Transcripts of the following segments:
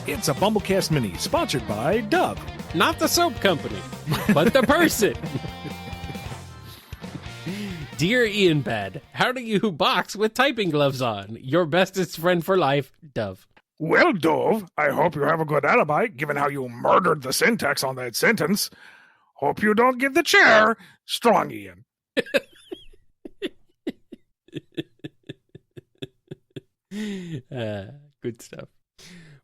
It's a BumbleKast Mini, sponsored by Dove. Not the soap company, but the person. Dear Ian Bad, how do you box with typing gloves on? Your bestest friend for life, Dove. Well, Dove, I hope you have a good alibi, given how you murdered the syntax on that sentence. Hope you don't give the chair. Strong, Ian. Good stuff.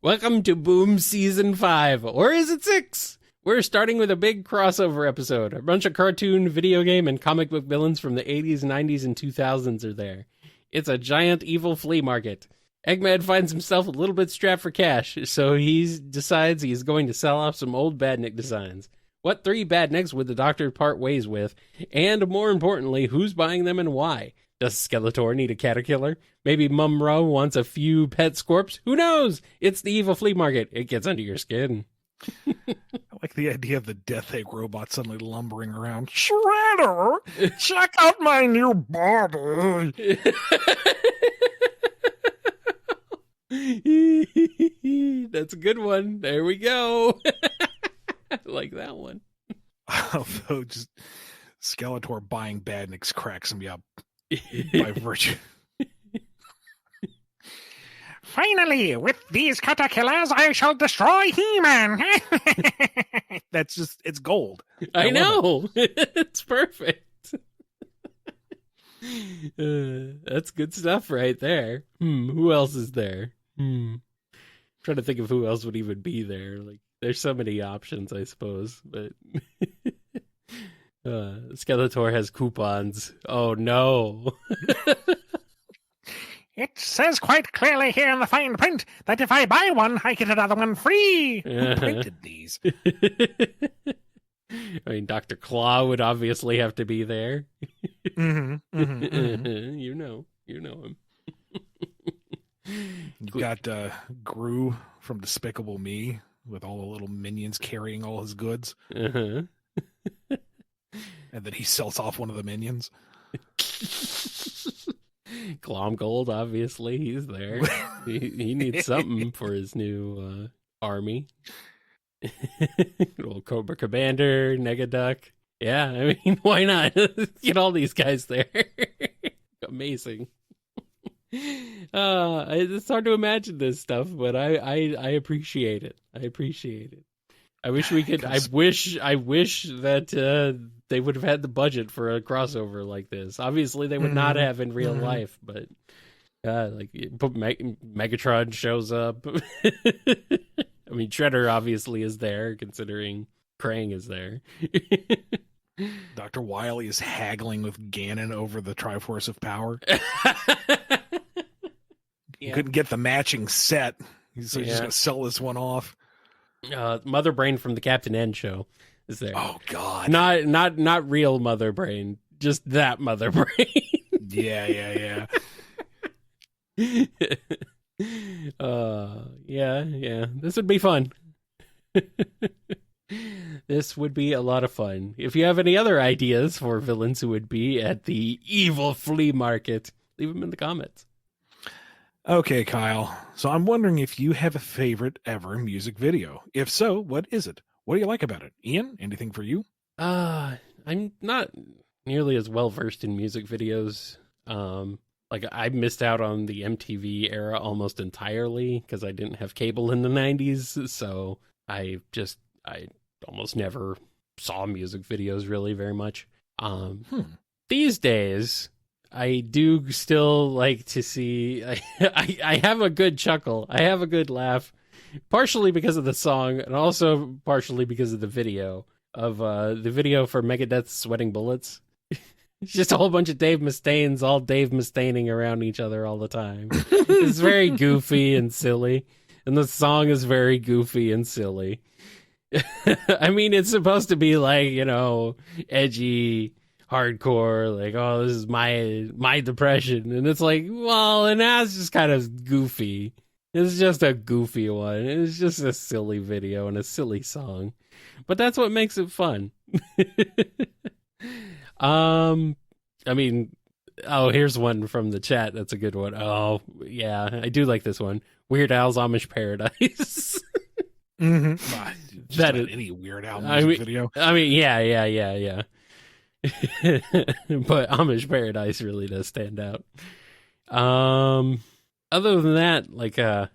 Welcome to Boom Season 5, or is it 6? We're starting with a big crossover episode. A bunch of cartoon, video game, and comic book villains from the 80s, 90s, and 2000s are there. It's a giant evil flea market. Eggman finds himself a little bit strapped for cash, so he decides he's going to sell off some old badnik designs. What 3 badniks would the Doctor part ways with? And more importantly, who's buying them and why? Does Skeletor need a caterpillar? Maybe Mumro wants a few pet scorps? Who knows? It's the evil flea market. It gets under your skin. I like the idea of the Death Egg robot suddenly lumbering around. Shredder, check out my new body. That's a good one. There we go. I like that one. Although just Skeletor buying badniks cracks me up by virtue. Finally, with these caterpillars, I shall destroy He-Man. That's just, it's gold. I know. It's perfect. That's good stuff right there. Who else is there? Trying to think of who else would even be there. Like, there's so many options, I suppose. But Skeletor has coupons. Oh no. It says quite clearly here in the fine print that if I buy one, I get another one free. Who printed these? I mean, Dr. Claw would obviously have to be there. You know him. You got Gru from Despicable Me with all the little minions carrying all his goods. And then he sells off one of the minions. Glomgold, obviously, he's there. he needs something for his new army. Old Cobra Commander, Negaduck. Yeah, I mean, why not? Get all these guys there. Amazing. It's hard to imagine this stuff, but I appreciate it. I wish we could. I wish that they would have had the budget for a crossover like this. Obviously, they would not have in real life, but like Megatron shows up. I mean, Shredder obviously is there, considering Krang is there. Dr. Wily is haggling with Ganon over the Triforce of Power. He couldn't get the matching set, so he's just going to sell this one off. Mother Brain from the Captain N show is there. Oh God! Not real Mother Brain, just that Mother Brain. Yeah. Yeah. This would be fun. This would be a lot of fun. If you have any other ideas for villains who would be at the evil flea market, leave them in the comments. Okay, Kyle. So I'm wondering if you have a favorite ever music video. If so, what is it? What do you like about it? Ian, anything for you? I'm not nearly as well versed in music videos. Like I missed out on the MTV era almost entirely because I didn't have cable in the 90s. So I almost never saw music videos really very much. These days, I do still like to see. I have a good chuckle. I have a good laugh, partially because of the song, and also partially because of the video for Megadeth's "Sweating Bullets." It's just a whole bunch of Dave Mustaines, all Dave Mustaining around each other all the time. It's very goofy and silly, and the song is very goofy and silly. I mean, it's supposed to be like, edgy, hardcore, like, oh, this is my depression, and it's like, well, and that's just kind of goofy. It's just a goofy one. It's just a silly video and a silly song, but that's what makes it fun. I mean, Oh, here's one from the chat. That's a good one. Oh, yeah, I do like this one. Weird Al's Amish Paradise. Just That about is- any Weird Al music video. I mean, yeah. But Amish Paradise really does stand out. Other than that, like, oh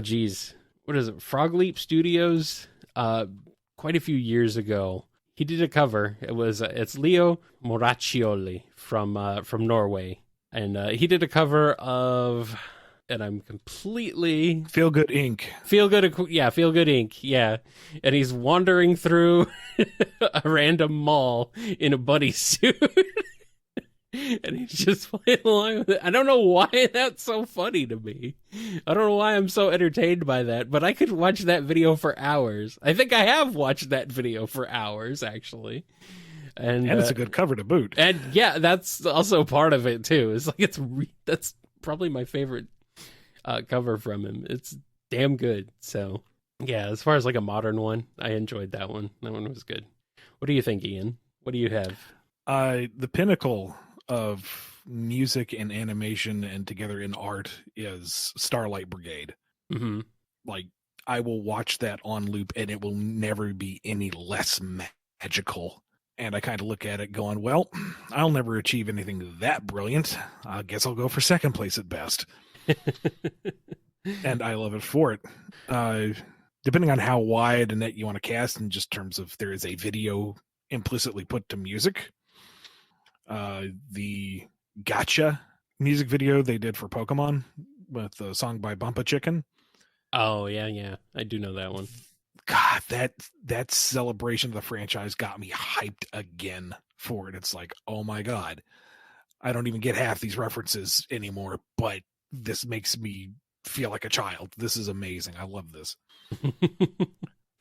geez, what is it? Frog Leap Studios. Quite a few years ago, he did a cover. It's Leo Moraccioli from Norway, and he did a cover of, and I'm completely Feel Good Inc. Feel Good Inc. Yeah, and he's wandering through a random mall in a bodysuit. And he's just playing along with it. I don't know why that's so funny to me. I don't know why I'm so entertained by that, but I could watch that video for hours. I think I have watched that video for hours, actually. And it's a good cover to boot. And yeah, that's also part of it, too. It's like, that's probably my favorite cover from him. It's damn good. So, yeah, as far as like a modern one, I enjoyed that one. That one was good. What do you think, Ian? What do you have? The pinnacle of music and animation and together in art is Starlight Brigade. Mm-hmm. Like, I will watch that on loop and it will never be any less magical. And I kind of look at it going, well, I'll never achieve anything that brilliant. I guess I'll go for second place at best. And I love it for it. Depending on how wide a net you want to cast in just terms of there is a video implicitly put to music. The Gotcha music video they did for Pokemon with the song by Bumpa Chicken. Oh, yeah. I do know that one. God, that celebration of the franchise got me hyped again for it. It's like, oh my God, I don't even get half these references anymore, but this makes me feel like a child. This is amazing. I love this.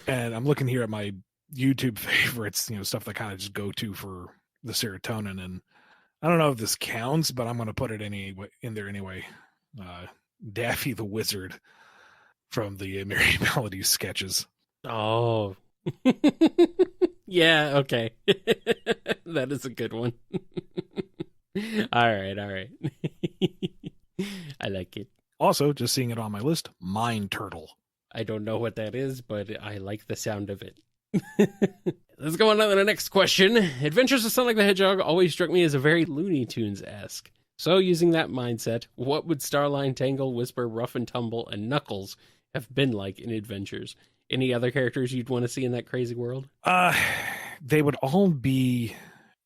And I'm looking here at my YouTube favorites, stuff that kind of just go to for the serotonin, and I don't know if this counts, but I'm going to put it in there anyway. Daffy the Wizard from the Merry Melodies sketches. Oh, yeah. Okay, that is a good one. All right. I like it. Also, just seeing it on my list, Mind Turtle. I don't know what that is, but I like the sound of it. Let's go on to the next question. Adventures of Sonic the Hedgehog always struck me as a very Looney Tunes-esque. So, using that mindset, what would Starline, Tangle, Whisper, Rough and Tumble, and Knuckles have been like in Adventures? Any other characters you'd want to see in that crazy world? They would all be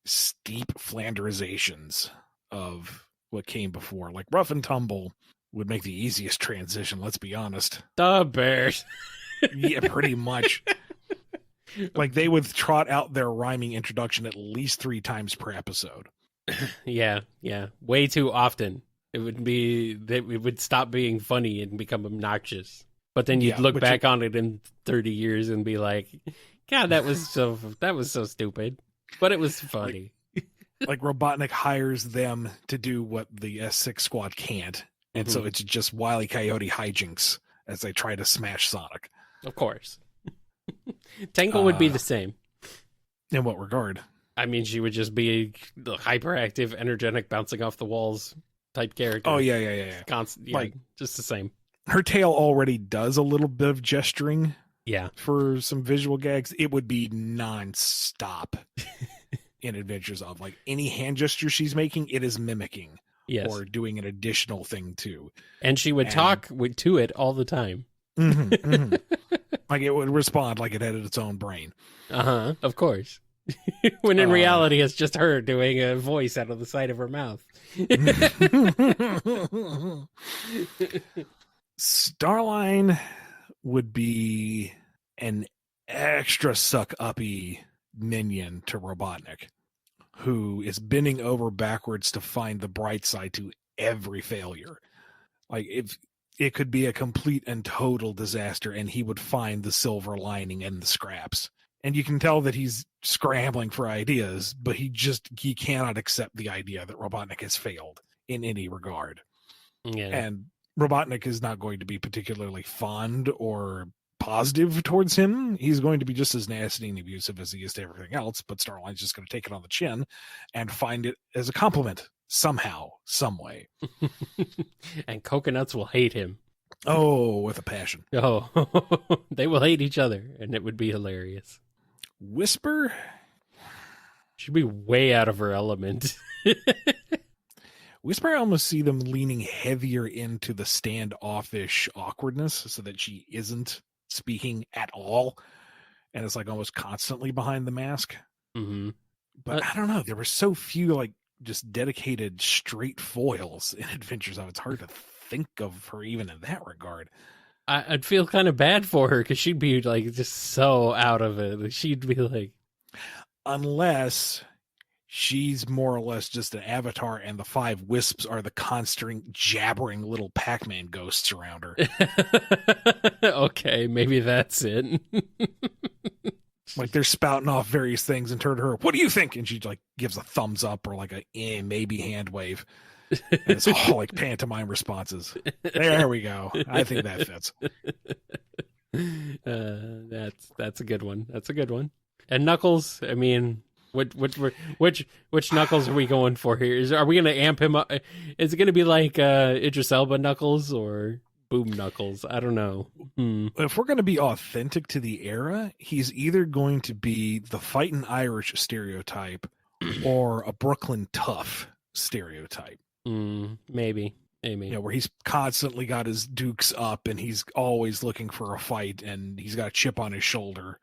steep Flanderizations of what came before. Like Rough and Tumble would make the easiest transition, let's be honest. The Bears. Yeah, pretty much. Like, they would trot out their rhyming introduction at least 3 times per episode. Yeah. Way too often. It would stop being funny and become obnoxious. But then you'd look back on it in 30 years and be like, God, that was so stupid. But it was funny. Like Robotnik hires them to do what the S6 squad can't. And so it's just Wile E. Coyote hijinks as they try to smash Sonic. Of course. Tangle would be the same. In what regard? I mean, she would just be the hyperactive, energetic, bouncing off the walls type character. Oh, yeah. Constant, like, just the same. Her tail already does a little bit of gesturing. Yeah. For some visual gags. It would be nonstop in Adventures of. Like, any hand gesture she's making, it is mimicking. Yes. Or doing an additional thing, too. And she would talk to it all the time. Like, it would respond like it had its own brain. Of course. When in reality, it's just her doing a voice out of the side of her mouth. Starline would be an extra suck-uppy minion to Robotnik, who is bending over backwards to find the bright side to every failure. Like, if it could be a complete and total disaster, and he would find the silver lining in the scraps. And you can tell that he's scrambling for ideas, but he cannot accept the idea that Robotnik has failed in any regard. Yeah. And Robotnik is not going to be particularly fond or positive towards him. He's going to be just as nasty and abusive as he is to everything else, but Starline's just going to take it on the chin and find it as a compliment. somehow, some way. And coconuts will hate him. Oh, with a passion. Oh, they will hate each other, and it would be hilarious. Whisper? She'd be way out of her element. Whisper, I almost see them leaning heavier into the standoffish awkwardness so that she isn't speaking at all. And it's like almost constantly behind the mask. Mm-hmm. But I don't know. There were so few like just dedicated straight foils in Adventures of. It's hard to think of her even in that regard. I'd feel kind of bad for her because she'd be like just so out of it. She'd be like, unless she's more or less just an avatar and the 5 wisps are the constant jabbering little Pac-Man ghosts around her. Okay, maybe that's it. Like they're spouting off various things and turn to her, what do you think? And she like gives a thumbs up or like a maybe hand wave. And it's all like pantomime responses. There we go. I think that fits. That's a good one. That's a good one. And Knuckles, I mean, which Knuckles are we going for here? Are we going to amp him up? Is it going to be like Idris Elba Knuckles or Boom Knuckles? I don't know. If we're going to be authentic to the era, he's either going to be the fighting Irish stereotype or a Brooklyn tough stereotype. Maybe. Where he's constantly got his dukes up and he's always looking for a fight and he's got a chip on his shoulder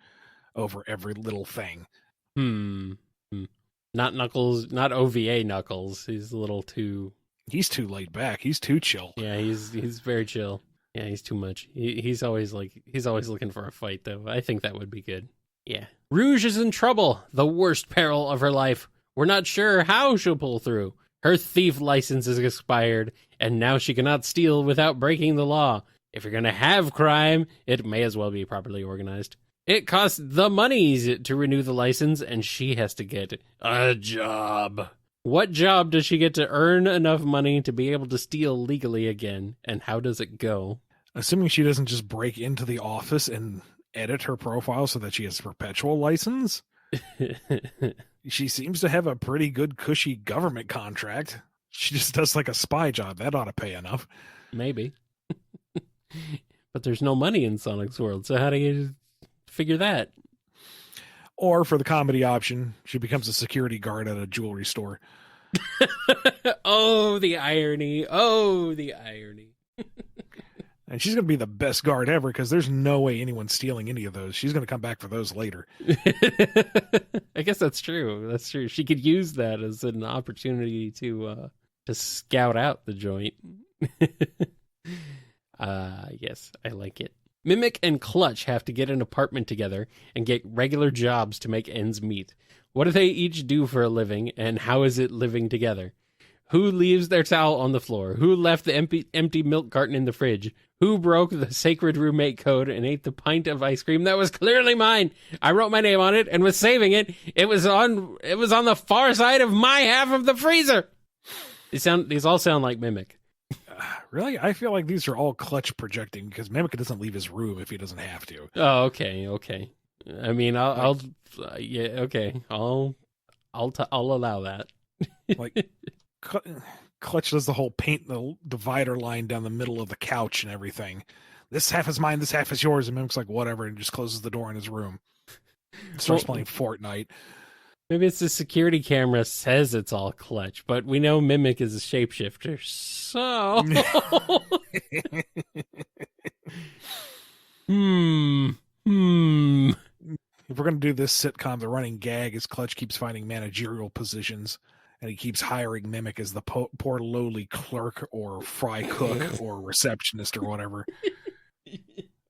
over every little thing. Not Knuckles, not OVA Knuckles. He's a little too... He's too laid back. He's too chill. Yeah, he's very chill. Yeah, he's too much. He's always looking for a fight, though. I think that would be good. Yeah. Rouge is in trouble. The worst peril of her life. We're not sure how she'll pull through. Her thief license is expired, and now she cannot steal without breaking the law. If you're going to have crime, it may as well be properly organized. It costs the monies to renew the license, and she has to get a job. What job does she get to earn enough money to be able to steal legally again, and how does it go? Assuming she doesn't just break into the office and edit her profile so that she has a perpetual license. She seems to have a pretty good cushy government contract. She just does like a spy job. That ought to pay enough. Maybe. But there's no money in Sonic's world, so how do you figure that? Or for the comedy option, she becomes a security guard at a jewelry store. Oh, the irony. Oh, the irony. And she's going to be the best guard ever because there's no way anyone's stealing any of those. She's going to come back for those later. I guess that's true. That's true. She could use that as an opportunity to scout out the joint. Yes, I like it. Mimic and Clutch have to get an apartment together and get regular jobs to make ends meet. What do they each do for a living, and how is it living together? Who leaves their towel on the floor? Who left the empty milk carton in the fridge? Who broke the sacred roommate code and ate the pint of ice cream that was clearly mine? I wrote my name on it and was saving it. It was on the far side of my half of the freezer. These all sound like Mimic. Really? I feel like these are all Clutch projecting because Mimic doesn't leave his room if he doesn't have to. Oh, okay. I mean, I'll allow that. Like Clutch does the whole paint the divider line down the middle of the couch and everything. This half is mine, this half is yours. And Mimic's like, whatever, and just closes the door in his room. Starts playing Fortnite. Maybe it's the security camera says it's all Clutch, but we know Mimic is a shapeshifter, so... If we're going to do this sitcom, the running gag is Clutch keeps finding managerial positions, and he keeps hiring Mimic as the poor lowly clerk or fry cook or receptionist or whatever.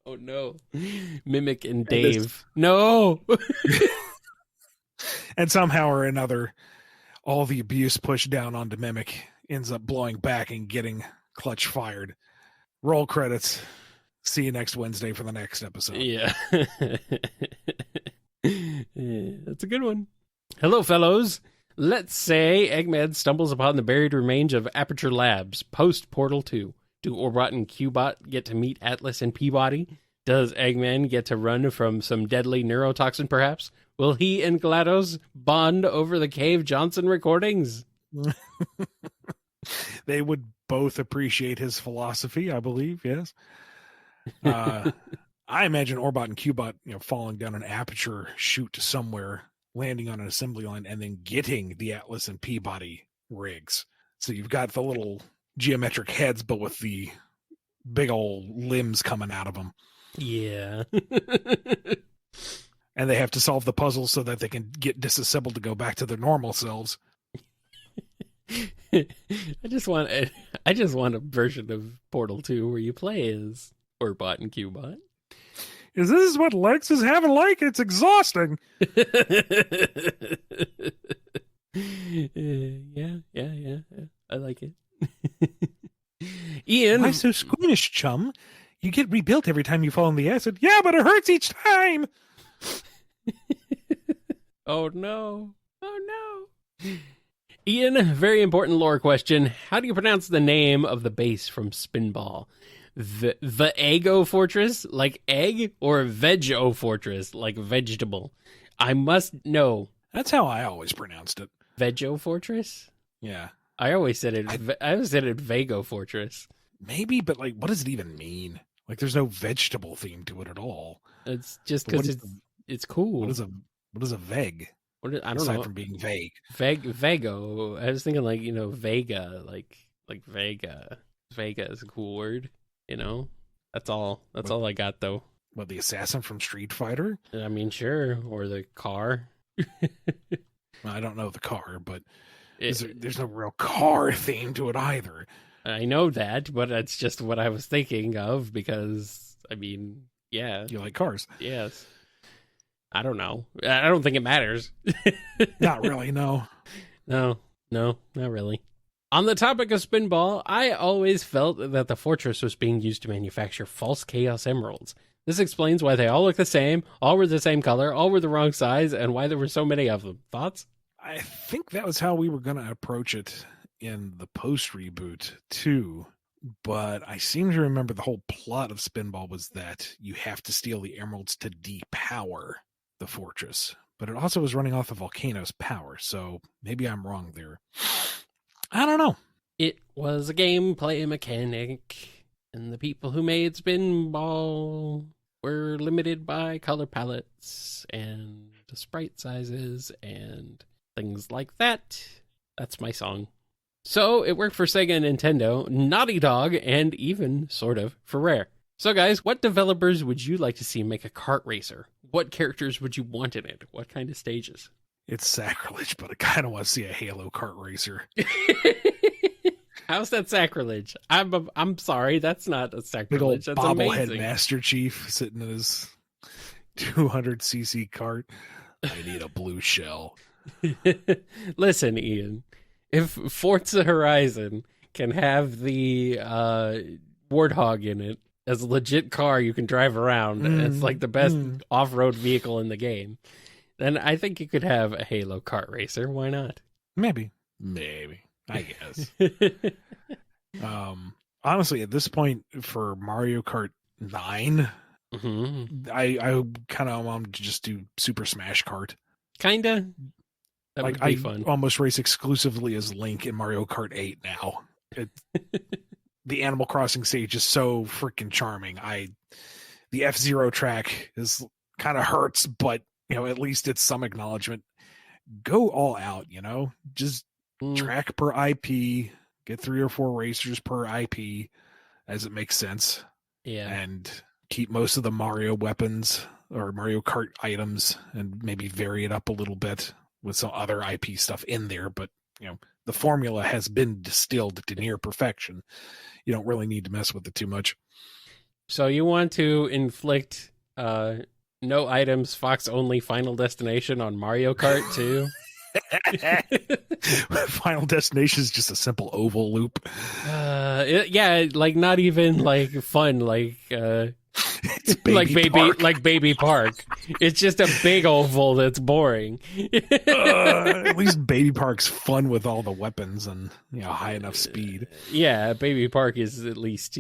Oh, no. Mimic and Dave. No! And somehow or another, all the abuse pushed down onto Mimic ends up blowing back and getting Clutch fired. Roll credits. See you next Wednesday for the next episode. Yeah. That's a good one. Hello, fellows. Let's say Eggman stumbles upon the buried remains of Aperture Labs post-Portal 2. Do Orbot and Cubot get to meet Atlas and Peabody? Does Eggman get to run from some deadly neurotoxin, perhaps? Will he and GLaDOS bond over the Cave Johnson recordings? They would both appreciate his philosophy, I believe. Yes. I imagine Orbot and Qbot, falling down an aperture chute somewhere, landing on an assembly line, and then getting the Atlas and Peabody rigs. So you've got the little geometric heads, but with the big old limbs coming out of them. Yeah. And they have to solve the puzzle so that they can get disassembled to go back to their normal selves. I just want a version of Portal 2 where you play as Orbot and Qbot. Is this what Lex is having like? It's exhausting. Yeah. I like it. Ian. Why so squeamish, chum? You get rebuilt every time you fall in the acid. Yeah, but it hurts each time. Oh no. Ian, very important lore question. How do you pronounce the name of the base from Spinball? The Eggo Fortress, like egg, or Veg-O Fortress, like vegetable? I must know. That's how I always pronounced it. Veg-O Fortress? Yeah. I always said it Vago Fortress. Maybe, but what does it even mean? There's no vegetable theme to it at all. It's just because it's cool. What is a veg? I don't know. Aside from being vague. Vago. I was thinking Vega, like Vega. Vega is a cool word, That's all I got though. What, the assassin from Street Fighter? I mean, sure, or the car. Well, I don't know the car, but there's no real car theme to it either. I know that, but that's just what I was thinking of because, I mean, yeah. You like cars? Yes. I don't know. I don't think it matters. Not really, no. No, not really. On the topic of Spinball, I always felt that the fortress was being used to manufacture false Chaos Emeralds. This explains why they all look the same, all were the same color, all were the wrong size, and why there were so many of them. Thoughts? I think that was how we were going to approach it in the post-reboot, too. But I seem to remember the whole plot of Spinball was that you have to steal the emeralds to depower the fortress. But it also was running off a volcano's power, so maybe I'm wrong there. I don't know. It was a gameplay mechanic, and the people who made Spinball were limited by color palettes and sprite sizes and things like that. That's my song. So it worked for Sega and Nintendo, Naughty Dog, and even, sort of, for Rare. So guys, what developers would you like to see make a kart racer? What characters would you want in it? What kind of stages? It's sacrilege, but I kind of want to see a Halo kart racer. How's that sacrilege? I'm sorry, that's not a sacrilege. Big That's old bobblehead amazing. Master Chief sitting in his 200cc kart. I need a blue shell. Listen, Ian, if Forza Horizon can have the Warthog in it as a legit car you can drive around, and it's like the best off-road vehicle in the game, then I think you could have a Halo kart racer. Why not? Maybe. I guess. Honestly, at this point for Mario Kart 9, I kind of want to just do Super Smash Kart. Kinda. That would be fun. I almost race exclusively as Link in Mario Kart 8 now. The Animal Crossing stage is so freaking charming. The F-Zero track is kind of hurts, but at least it's some acknowledgement. Go all out, just track per IP, get 3 or 4 racers per IP as it makes sense. Yeah. And keep most of the Mario weapons or Mario Kart items and maybe vary it up a little bit with some other IP stuff in there. But, the formula has been distilled to near perfection. You don't really need to mess with it too much. So you want to inflict no items, Fox only Final Destination on Mario Kart too? Final Destination is just a simple oval loop. Not even fun, it's Baby Park. It's just a big oval that's boring. At least Baby Park's fun with all the weapons and high enough speed. Yeah, Baby Park is at least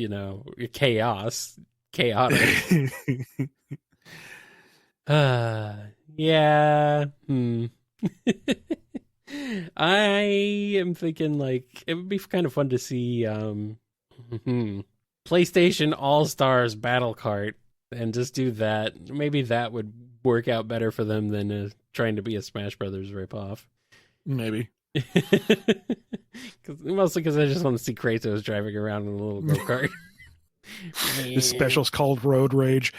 chaotic. Yeah. I am thinking like it would be kind of fun to see PlayStation All-Stars Battle Cart and just do that. Maybe that would work out better for them than trying to be a Smash Brothers ripoff. Maybe. Mostly because I just want to see Kratos driving around in a little go-kart. His special's called Road Rage.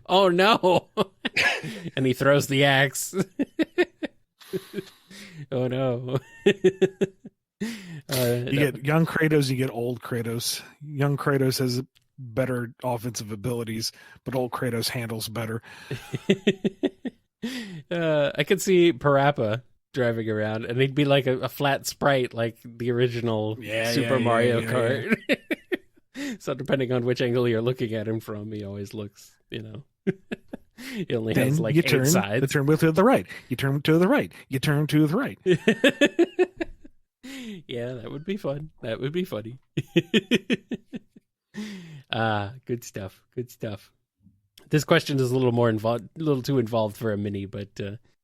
Oh no! And he throws the axe. Oh no. You get young Kratos, you get old Kratos. Young Kratos has better offensive abilities, but old Kratos handles better. I could see Parappa driving around, and he'd be like a flat sprite, like the original Super Mario Kart. So depending on which angle you're looking at him from, he always looks, he only has like 8 sides. You turn to the right. You turn to the right. You turn to the right. Yeah, that would be fun. That would be funny. Good stuff. Good stuff. This question is a little more involved, a little too involved for a mini, but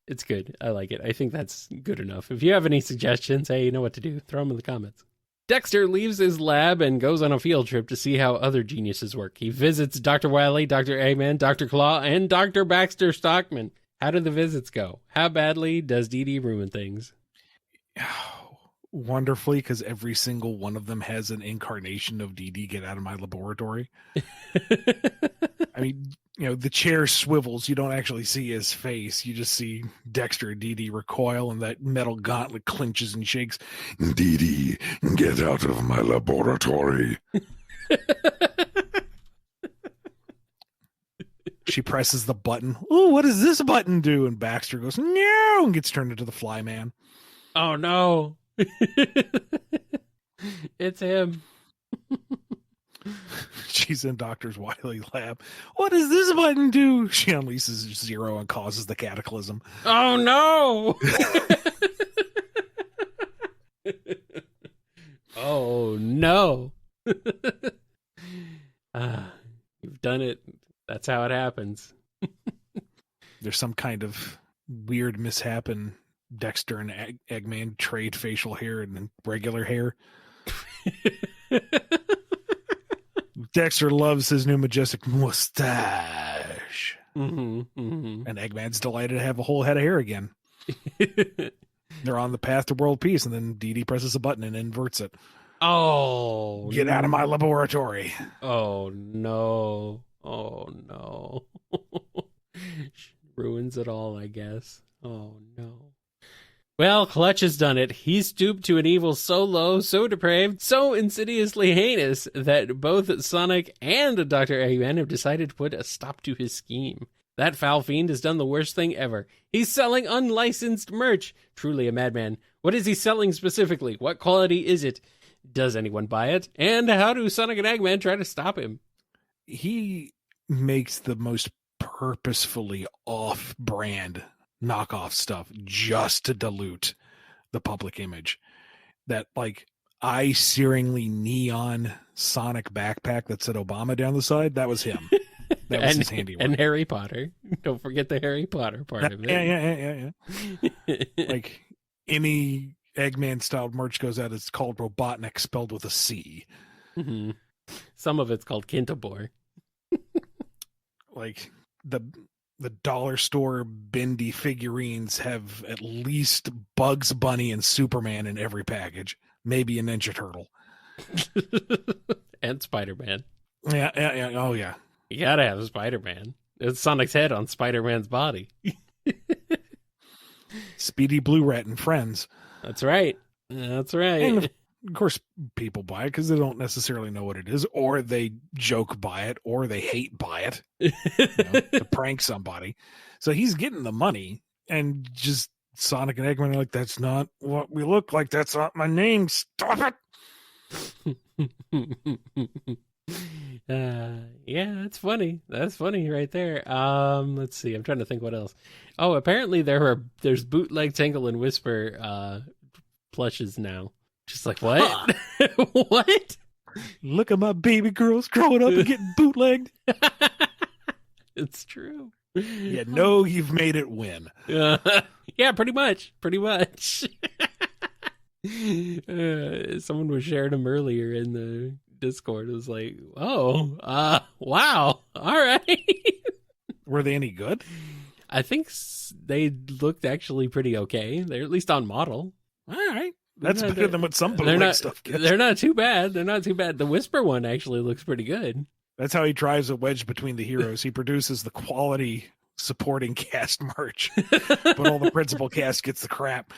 it's good. I like it. I think that's good enough. If you have any suggestions, hey, you know what to do. Throw them in the comments. Dexter leaves his lab and goes on a field trip to see how other geniuses work. He visits Dr. Wily, Dr. Eggman, Dr. Claw, and Dr. Baxter Stockman. How do the visits go? How badly does Dee Dee ruin things? Wonderfully, because every single one of them has an incarnation of Dee Dee, get out of my laboratory. I mean, the chair swivels. You don't actually see his face. You just see Dexter and Dee Dee recoil, and that metal gauntlet clinches and shakes. Dee Dee, get out of my laboratory. She presses the button. Oh, what does this button do? And Baxter goes, no, and gets turned into the Fly Man. Oh, no. It's him. She's in Dr. Wily's lab. What does this button do? She unleashes Zero and causes the cataclysm. Oh, no. Oh, no. You've done it. That's how it happens. There's some kind of weird mishap, and Dexter and Eggman trade facial hair and regular hair. Dexter loves his new majestic mustache. Mm-hmm, mm-hmm. And Eggman's delighted to have a whole head of hair again. They're on the path to world peace, and then Dee Dee presses a button and inverts it. Oh. Get out of my laboratory. Oh, no. Oh, no. Ruins it all, I guess. Oh, no. Well, Clutch has done it. He's stooped to an evil so low, so depraved, so insidiously heinous that both Sonic and Dr. Eggman have decided to put a stop to his scheme. That foul fiend has done the worst thing ever. He's selling unlicensed merch. Truly a madman. What is he selling specifically? What quality is it? Does anyone buy it? And how do Sonic and Eggman try to stop him? He makes the most purposefully off-brand knockoff stuff just to dilute the public image. That eye-searingly neon Sonic backpack that said Obama down the side, that was him. That was his handiwork. And Harry Potter. Don't forget the Harry Potter part of it. Yeah. Like any Eggman-styled merch goes out, it's called Robotnik, spelled with a C. Mm-hmm. Some of it's called Kintabor. Like the dollar store bendy figurines have at least Bugs Bunny and Superman in every package. Maybe a Ninja Turtle. And Spider-Man. Yeah. Oh, yeah. You gotta have Spider-Man. It's Sonic's head on Spider-Man's body. Speedy Blue Rat and Friends. That's right. That's right. And of course, people buy it because they don't necessarily know what it is, or they joke by it, or they hate by it to prank somebody. So he's getting the money, and just Sonic and Eggman are like, that's not what we look like. That's not my name. Stop it. Yeah, that's funny. That's funny right there. Let's see. I'm trying to think what else. Oh, apparently there's bootleg Tangle and Whisper plushes now. Just like, what? What? Look at my baby girls growing up and getting bootlegged. It's true. You know you've made it win. Yeah, pretty much. Someone was sharing them earlier in the Discord. It was like, oh, wow, all right. Were they any good? I think they looked actually pretty okay. They're at least on model. All right. That's better than what some stuff gets. They're not too bad. The Whisper one actually looks pretty good. That's how he drives a wedge between the heroes. He produces the quality supporting cast merch, but all the principal cast gets the crap.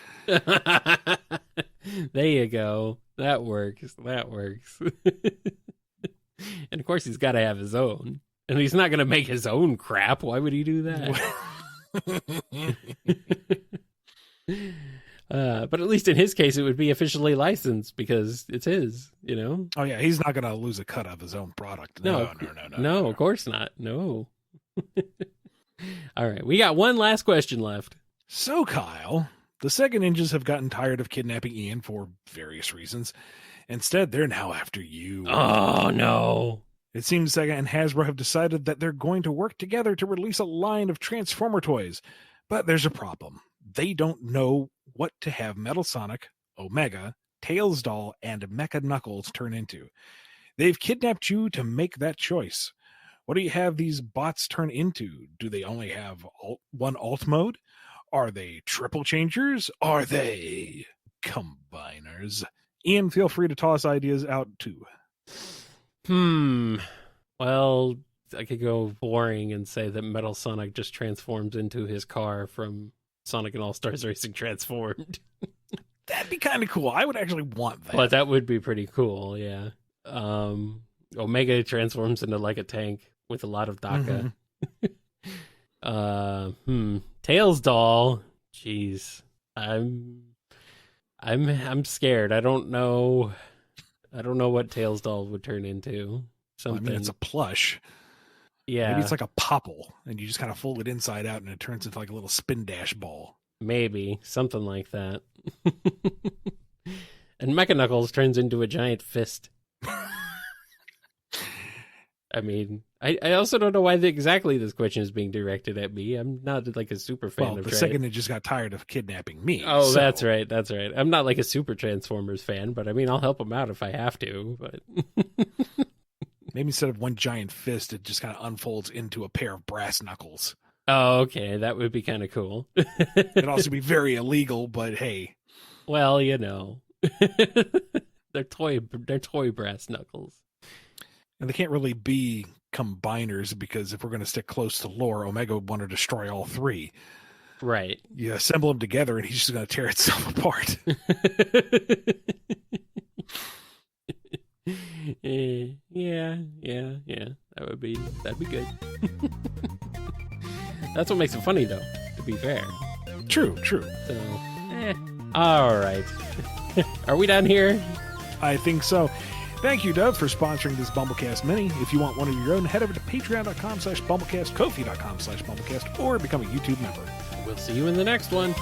There you go. That works. And of course, he's got to have his own. And he's not going to make his own crap. Why would he do that? But at least in his case, it would be officially licensed because it's his, you know? Oh, yeah. He's not going to lose a cut of his own product. No. No, of course not. No. All right. We got one last question left. So, Kyle, the Sega Ninjas have gotten tired of kidnapping Ian for various reasons. Instead, they're now after you. Oh, no. It seems Sega and Hasbro have decided that they're going to work together to release a line of Transformer toys. But there's a problem. They don't know what to have Metal Sonic, Omega, Tails Doll, and Mecha Knuckles turn into. They've kidnapped you to make that choice. What do you have these bots turn into? Do they only have one alt mode? Are they triple changers? Are they combiners? Ian, feel free to toss ideas out too. Well, I could go boring and say that Metal Sonic just transforms into his car from Sonic and All-Stars Racing Transformed. That'd be kind of cool. I would actually want that. But that would be pretty cool, yeah. Omega transforms into like a tank with a lot of DACA. Tails Doll. Jeez. I'm scared. I don't know what Tails Doll would turn into. Something. Well, I mean, it's a plush. Yeah. Maybe it's like a popple, and you just kind of fold it inside out, and it turns into like a little spin dash ball. Maybe. Something like that. And Mecha Knuckles turns into a giant fist. I mean, I also don't know why exactly this question is being directed at me. I'm not like a super fan of the second it just got tired of kidnapping me. Oh, so. That's right. I'm not like a super Transformers fan, but I mean, I'll help him out if I have to. But maybe instead of one giant fist, it just kind of unfolds into a pair of brass knuckles. Oh, okay. That would be kind of cool. It'd also be very illegal, but hey. Well, you know. They're toy brass knuckles. And they can't really be combiners because if we're going to stick close to lore, Omega would want to destroy all three. Right. You assemble them together and he's just going to tear itself apart. Yeah. That'd be good. That's what makes it funny, though, to be fair. True. So, all right. Are we done here? I think so. Thank you, Dove, for sponsoring this BumbleKast Mini. If you want one of your own, head over to patreon.com/BumbleKast, Ko-fi.com/BumbleKast, or become a YouTube member. We'll see you in the next one.